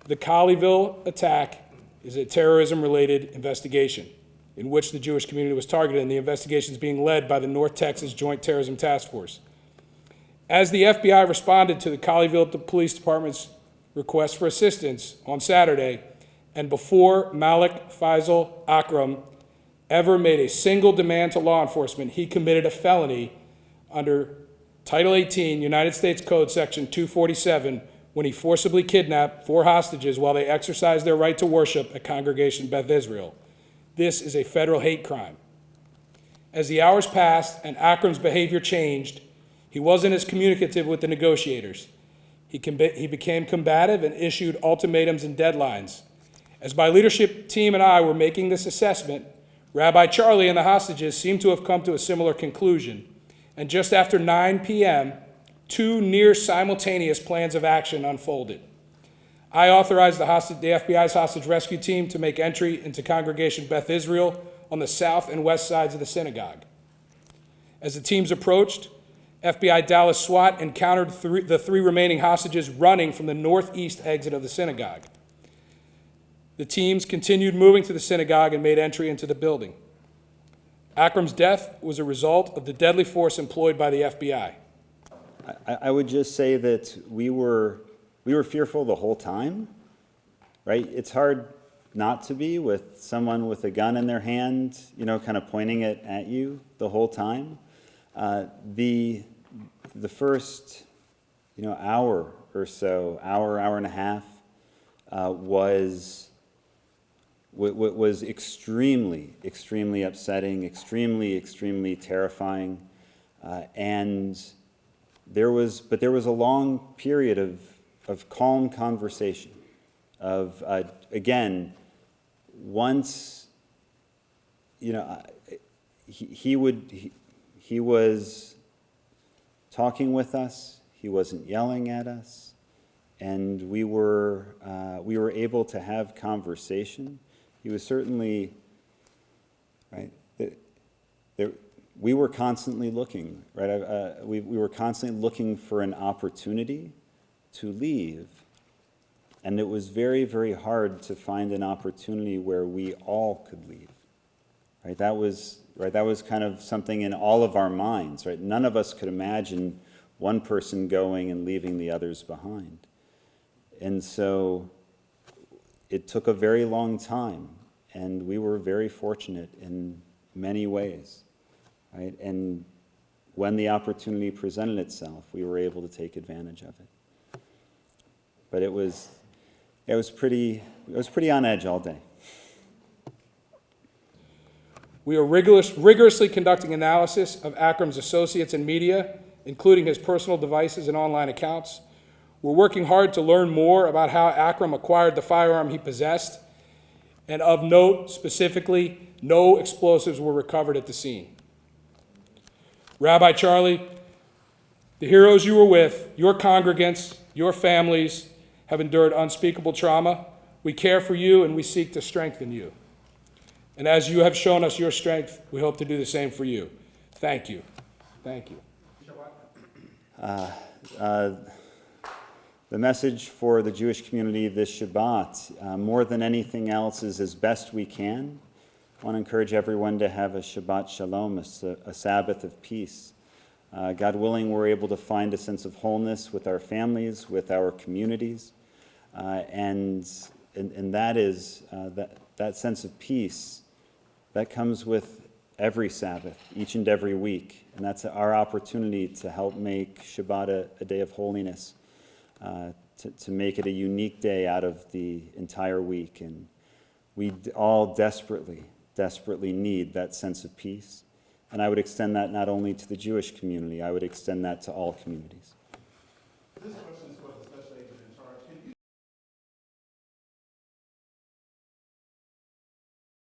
The Colleyville attack is a terrorism-related investigation in which the Jewish community was targeted, and the investigation is being led by the North Texas Joint Terrorism Task Force. As the FBI responded to the Colleyville Police Department's request for assistance on Saturday, and before Malik Faisal Akram ever made a single demand to law enforcement, he committed a felony under Title 18, United States Code, Section 247, when he forcibly kidnapped 4 hostages while they exercised their right to worship at Congregation Beth Israel. This is a federal hate crime. As the hours passed and Akram's behavior changed, he wasn't as communicative with the negotiators. He became combative and issued ultimatums and deadlines. As my leadership team and I were making this assessment, Rabbi Charlie and the hostages seemed to have come to a similar conclusion. And just after 9 p.m., 2 near simultaneous plans of action unfolded. I authorized the FBI's hostage rescue team to make entry into Congregation Beth Israel on the south and west sides of the synagogue. As the teams approached, FBI Dallas SWAT encountered the 3 remaining hostages running from the northeast exit of the synagogue. The teams continued moving to the synagogue and made entry into the building. Akram's death was a result of the deadly force employed by the FBI. I would just say that we were fearful the whole time, right? It's hard not to be with someone with a gun in their hand, kind of pointing it at you the whole time. The first, hour or so, hour and a half, was extremely, extremely upsetting, extremely terrifying, and there was a long period of calm conversation. Again, once he was talking with us, he wasn't yelling at us, and we were able to have conversation. He was certainly, right, we were constantly looking, right? We were constantly looking for an opportunity to leave. And it was very, very hard to find an opportunity where we all could leave. Right? That was kind of something in all of our minds, right? None of us could imagine one person going and leaving the others behind. And so it took a very long time, and we were very fortunate in many ways, right? And when the opportunity presented itself, we were able to take advantage of it. But it was pretty on edge all day. We are rigorously conducting analysis of Akram's associates and media, including his personal devices and online accounts. We're working hard to learn more about how Akram acquired the firearm he possessed, and of note, specifically, no explosives were recovered at the scene. Rabbi Charlie, the heroes you were with, your congregants, your families, have endured unspeakable trauma. We care for you and we seek to strengthen you. And as you have shown us your strength, we hope to do the same for you. Thank you. Thank you. The message for the Jewish community this Shabbat, more than anything else, is as best we can. I want to encourage everyone to have a Shabbat Shalom, a Sabbath of peace. God willing, we're able to find a sense of wholeness with our families, with our communities, and that is that sense of peace that comes with every Sabbath, each and every week, and that's our opportunity to help make Shabbat a day of holiness, to make it a unique day out of the entire week, and we all desperately need that sense of peace. And I would extend that not only to the Jewish community, I would extend that to all communities.